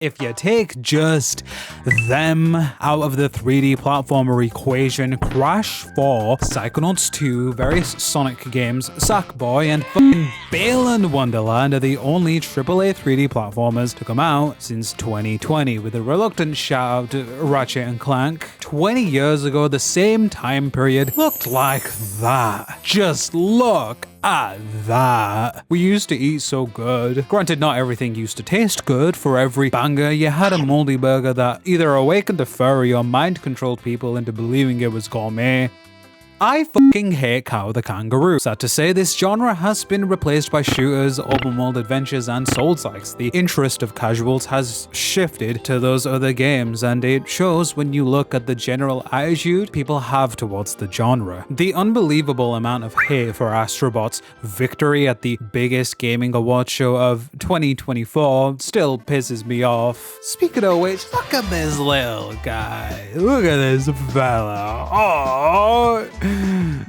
If you take just them out of the 3D platformer equation, Crash 4, Psychonauts 2, various Sonic games, Sackboy, and fucking Balan Wonderland are the only AAA 3D platformers to come out since 2020, with a reluctant shout out to Ratchet & Clank. 20 years ago, the same time period looked like that. Just look at that. We used to eat so good. Granted, not everything used to taste good. For every banger, you had a moldy burger that either awakened a furry or mind-controlled people into believing it was gourmet. I fucking hate Cow the Kangaroo. Sad to say, this genre has been replaced by shooters, open world adventures, and Souls-likes. The interest of casuals has shifted to those other games, and it shows when you look at the general attitude people have towards the genre. The unbelievable amount of hate for Astro Bot's victory at the biggest gaming award show of 2024 still pisses me off. Speaking of which, look at this little guy. Look at this fella. Oh.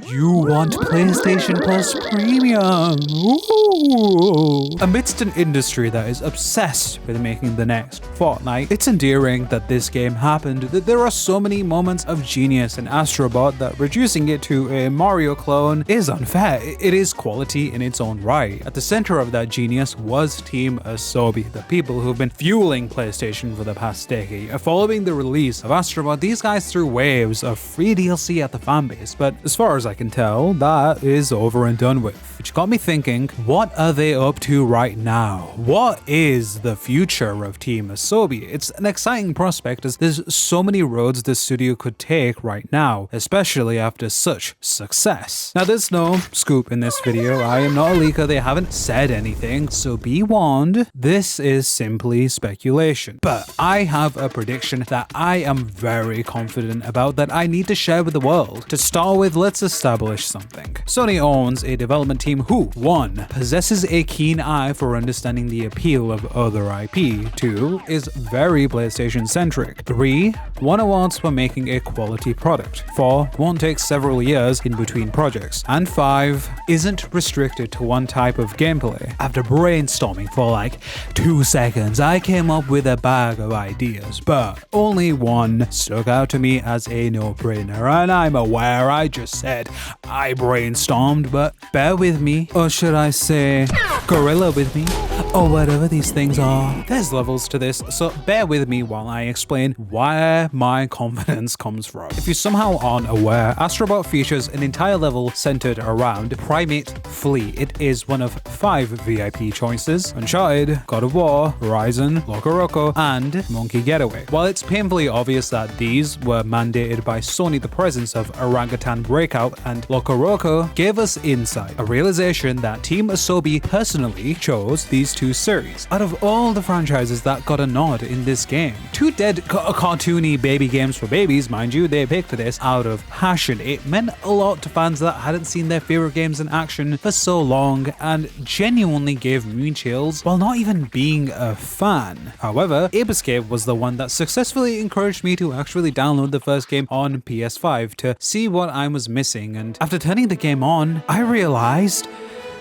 You want PlayStation Plus Premium? Ooh. Amidst an industry that is obsessed with making the next Fortnite, it's endearing that this game happened, that there are so many moments of genius in Astro Bot that reducing it to a Mario clone is unfair. It is quality in its own right. At the center of that genius was Team Asobi, the people who've been fueling PlayStation for the past decade. Following the release of Astro Bot, these guys threw waves of free DLC at the fanbase, but as far as I can tell, that is over and done with. Which got me thinking, what are they up to right now? What is the future of Team Asobi? It's an exciting prospect as there's so many roads the studio could take right now, especially after such success. Now there's no scoop in this video, I am not a leaker, they haven't said anything, so be warned, this is simply speculation. But I have a prediction that I am very confident about that I need to share with the world. To start with, let's establish something. Sony owns a development team who, 1. possesses a keen eye for understanding the appeal of other IP, 2. is very PlayStation centric, 3. won awards for making a quality product, 4. won't take several years in between projects, and 5. isn't restricted to one type of gameplay. After brainstorming for like 2 seconds, I came up with a bag of ideas, but only one stuck out to me as a no-brainer, and I'm aware I just said I brainstormed, but bear with me, or should I say gorilla with me, or whatever these things are. There's levels to this, so bear with me while I explain where my confidence comes from. If you somehow aren't aware, Astro Bot features an entire level centered around Primate Flea. It is one of 5 VIP choices: Uncharted, God of War, Horizon, Loco Roco, and Monkey Getaway. While it's painfully obvious that these were mandated by Sony, the presence of Orangutan Breakout and Loco Roco gave us insight, a realization that Team Asobi personally chose these 2 series. Out of all the franchises that got a nod in this game, 2 dead cartoony baby games for babies, mind you, they picked this out of passion. It meant a lot to fans that hadn't seen their favorite games in action for so long and genuinely gave me chills while not even being a fan. However, Ape Escape was the one that successfully encouraged me to actually download the first game on PS5 to see what I was missing, and after turning the game on, I realized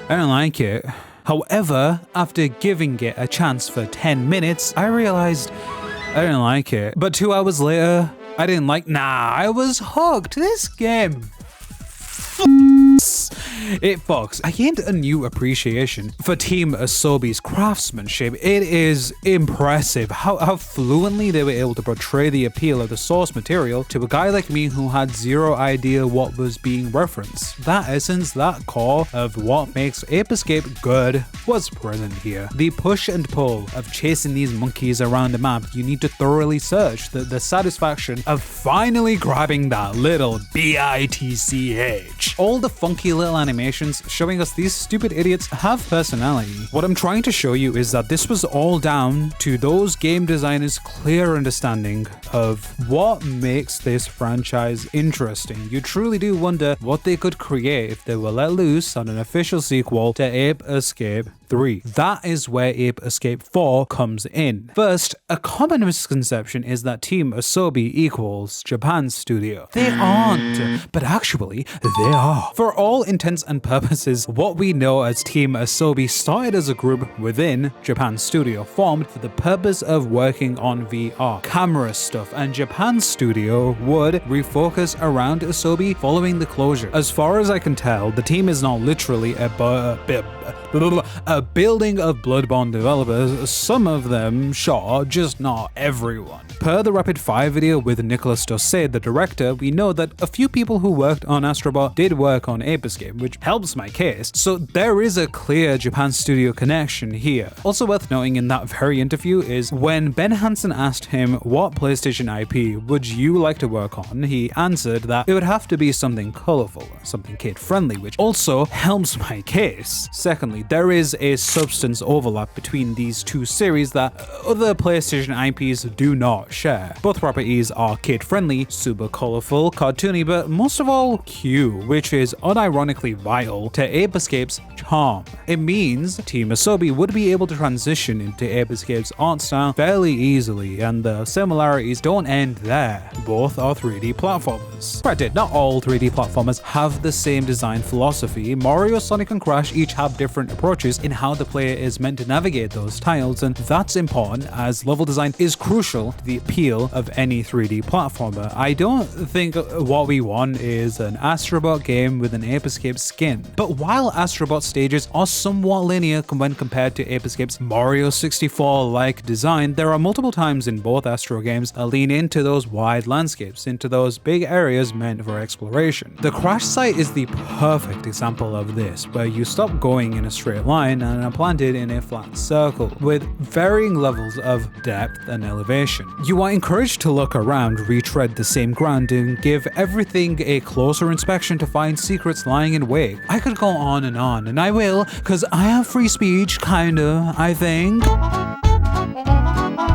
I don't like it. However, after giving it a chance for 10 minutes, I realized I didn't like it. But 2 hours later, I didn't like, I was hooked. This game it fucks. I gained a new appreciation for Team Asobi's craftsmanship. It is impressive how fluently they were able to portray the appeal of the source material to a guy like me who had zero idea what was being referenced. That essence, that core of what makes Ape Escape good was present here. The push and pull of chasing these monkeys around the map, you need to thoroughly search. The satisfaction of finally grabbing that little bitch. All the funky little animations showing us these stupid idiots have personality. What I'm trying to show you is that this was all down to those game designers' clear understanding of what makes this franchise interesting. You truly do wonder what they could create if they were let loose on an official sequel to Ape Escape 3. That is where Ape Escape 4 comes in. First, a common misconception is that Team Asobi equals Japan Studio. They aren't, but actually, they are. For all intents and purposes, what we know as Team Asobi started as a group within Japan Studio, formed for the purpose of working on VR, camera stuff, and Japan Studio would refocus around Asobi following the closure. As far as I can tell, the team is not literally a building of Bloodborne developers, some of them, sure, just not everyone. Per the Rapid Fire video with Nicolas Dossé, the director, we know that a few people who worked on Astro Bot did work on Ape Escape, which helps my case, so there is a clear Japan Studio connection here. Also worth noting in that very interview is when Ben Hansen asked him what PlayStation IP would you like to work on, he answered that it would have to be something colorful, something kid-friendly, which also helps my case. Secondly, there is a substance overlap between these two series that other PlayStation IPs do not share. Both properties are kid-friendly, super colorful, cartoony, but most of all cute, which is unironically vital to Ape Escape's charm. It means Team Asobi would be able to transition into Ape Escape's art style fairly easily, and the similarities don't end there. Both are 3D platformers. Granted, not all 3D platformers have the same design philosophy. Mario, Sonic, and Crash each have different approaches in how the player is meant to navigate those tiles, and that's important as level design is crucial to the appeal of any 3D platformer. I don't think what we want is an Astro Bot game with an Ape Escape skin. But while Astro Bot stages are somewhat linear when compared to Ape Escape's Mario 64-like design, there are multiple times in both Astro games that lean into those wide landscapes, into those big areas meant for exploration. The Crash site is the perfect example of this, where you stop going in a straight line and are planted in a flat circle, with varying levels of depth and elevation. You are encouraged to look around, retread the same ground, and give everything a closer inspection to find secrets lying in wait. I could go on, and I will, cause I have free speech, kinda, I think.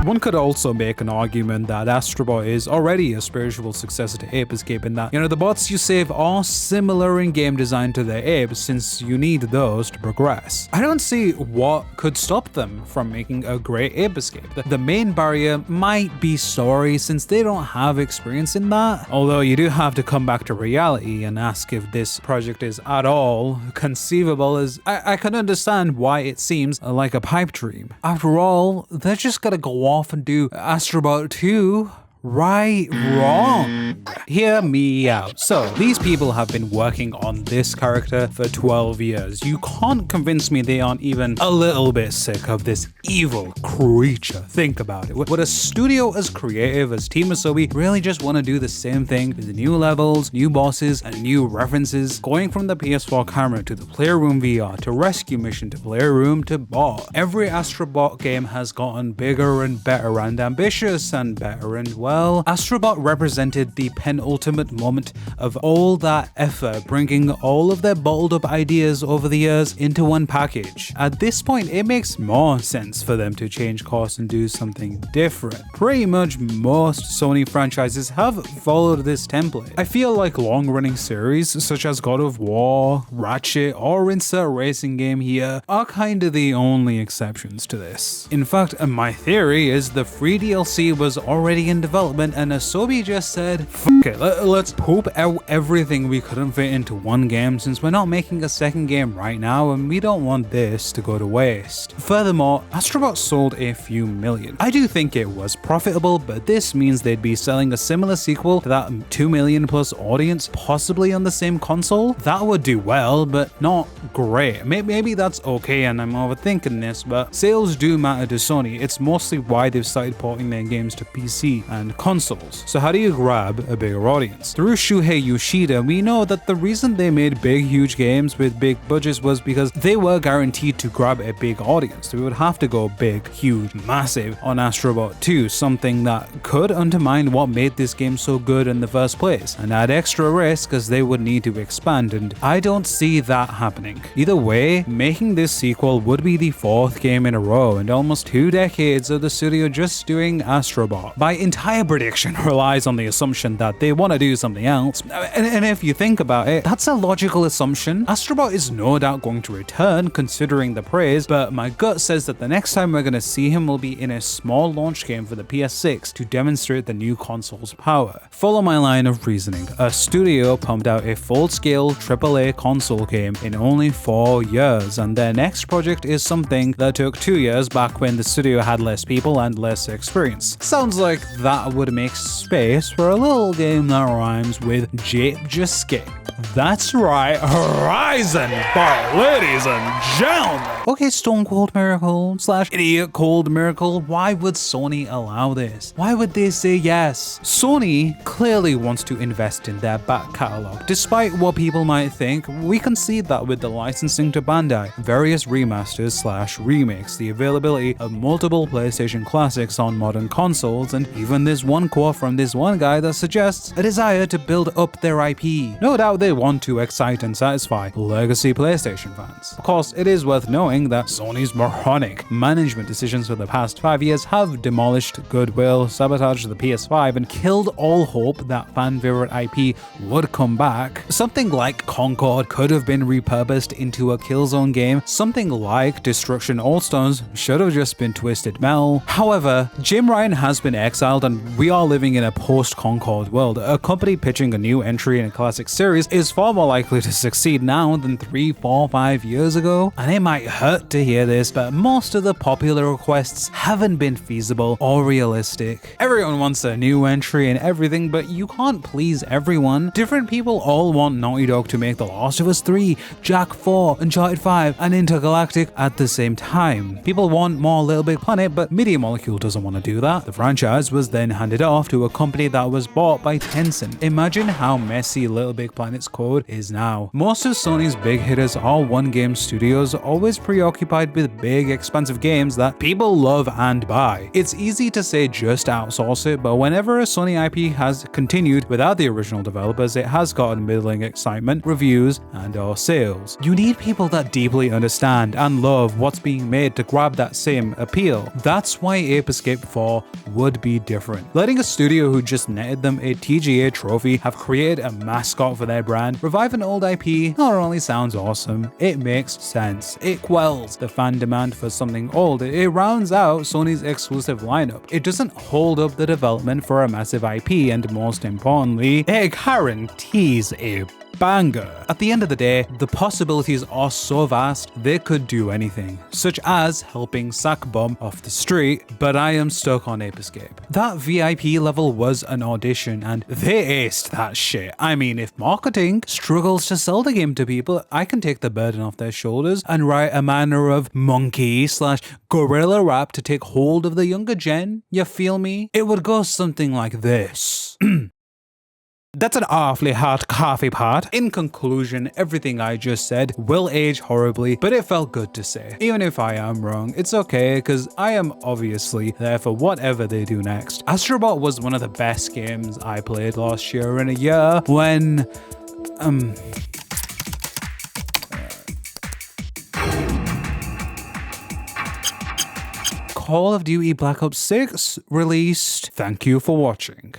One could also make an argument that Astro Bot is already a spiritual successor to Ape Escape in that, the bots you save are similar in game design to the apes since you need those to progress. I don't see what could stop them from making a great Ape Escape. The main barrier might be story since they don't have experience in that, although you do have to come back to reality and ask if this project is at all conceivable, as I can understand why it seems like a pipe dream. After all, they're just gonna go off and do Astro Bot 2. Right, wrong. Hear me out. So, these people have been working on this character for 12 years. You can't convince me they aren't even a little bit sick of this evil creature. Think about it. Would a studio as creative as Team Asobi really just want to do the same thing with new levels, new bosses, and new references? Going from the PS4 camera to the Playroom VR to Rescue Mission to Playroom to Bot. Every Astro Bot game has gotten bigger and better and ambitious and better, and well, Astro Bot represented the penultimate moment of all that effort, bringing all of their bottled up ideas over the years into one package. At this point, it makes more sense for them to change course and do something different. Pretty much most Sony franchises have followed this template. I feel like long-running series such as God of War, Ratchet, or insert racing game here are kinda the only exceptions to this. In fact, my theory is the free DLC was already in development and Asobi just said, fuck it, let's poop out everything we couldn't fit into one game since we're not making a second game right now and we don't want this to go to waste. Furthermore, Astro Bot sold a few million. I do think it was profitable, but this means they'd be selling a similar sequel to that 2 million plus audience, possibly on the same console. That would do well, but not great. Maybe that's okay and I'm overthinking this, but sales do matter to Sony. It's mostly why they've started porting their games to PC and consoles. So how do you grab a bigger audience? Through Shuhei Yoshida, we know that the reason they made big, huge games with big budgets was because they were guaranteed to grab a big audience. We would have to go big, huge, massive on Astro Bot 2, something that could undermine what made this game so good in the first place, and add extra risk as they would need to expand, and I don't see that happening. Either way, making this sequel would be the 4th game in a row and almost 2 decades of the studio just doing Astro Bot. By entirely My prediction relies on the assumption that they want to do something else. And if you think about it, that's a logical assumption. Astro Bot is no doubt going to return considering the praise, but my gut says that the next time we're going to see him will be in a small launch game for the PS6 to demonstrate the new console's power. Follow my line of reasoning. A studio pumped out a full-scale AAA console game in only 4 years, and their next project is something that took 2 years back when the studio had less people and less experience. Sounds like that would make space for a little game that rhymes with JibberJabber. That's right, Horizon, but ladies and gentlemen. Okay, Stone Cold Miracle / Idiot Cold Miracle, why would Sony allow this? Why would they say yes? Sony clearly wants to invest in their back catalog. Despite what people might think, we can see that with the licensing to Bandai, various remasters / remakes, the availability of multiple PlayStation classics on modern consoles, and even this one quote from this one guy that suggests a desire to build up their IP. No doubt they want to excite and satisfy legacy PlayStation fans. Of course, it is worth knowing that Sony's moronic management decisions for the past 5 years have demolished goodwill, sabotaged the PS5, and killed all hope that fan favorite IP would come back. Something like Concord could have been repurposed into a Killzone game. Something like Destruction All-Stars should have just been Twisted Metal. However, Jim Ryan has been exiled and we are living in a post-Concord world. A company pitching a new entry in a classic series is far more likely to succeed now than 3, 4, 5 years ago. And it might hurt to hear this, but most of the popular requests haven't been feasible or realistic. Everyone wants a new entry and everything, but you can't please everyone. Different people all want Naughty Dog to make The Last of Us 3, Jack 4, Uncharted 5, and Intergalactic at the same time. People want more Little Big Planet, but Media Molecule doesn't want to do that. The franchise was then handed off to a company that was bought by Tencent. Imagine how messy Little Big Planet's code is now. Most of Sony's big hitters are one-game studios, always preoccupied with big, expensive games that people love and buy. It's easy to say just outsource it, but whenever a Sony IP has continued without the original developers, it has gotten middling excitement, reviews, and/or sales. You need people that deeply understand and love what's being made to grab that same appeal. That's why Ape Escape 4 would be different. Letting a studio who just netted them a TGA trophy have created a mascot for their brand revive an old IP not only sounds awesome, it makes sense. It quells the fan demand for something old. It rounds out Sony's exclusive lineup. It doesn't hold up the development for a massive IP, and most importantly, it guarantees a banger. At the end of the day, the possibilities are so vast, they could do anything, such as helping sack bomb off the street, but I am stuck on Ape Escape. That VIP level was an audition and they aced that shit. I mean, if marketing struggles to sell the game to people, I can take the burden off their shoulders and write a manner of monkey / gorilla rap to take hold of the younger gen. You feel me? It would go something like this. That's an awfully hot coffee pot. In conclusion, everything I just said will age horribly, but it felt good to say. Even if I am wrong, it's okay, because I am obviously there for whatever they do next. Astro Bot was one of the best games I played last year in a year when... Call of Duty Black Ops 6 released. Thank you for watching.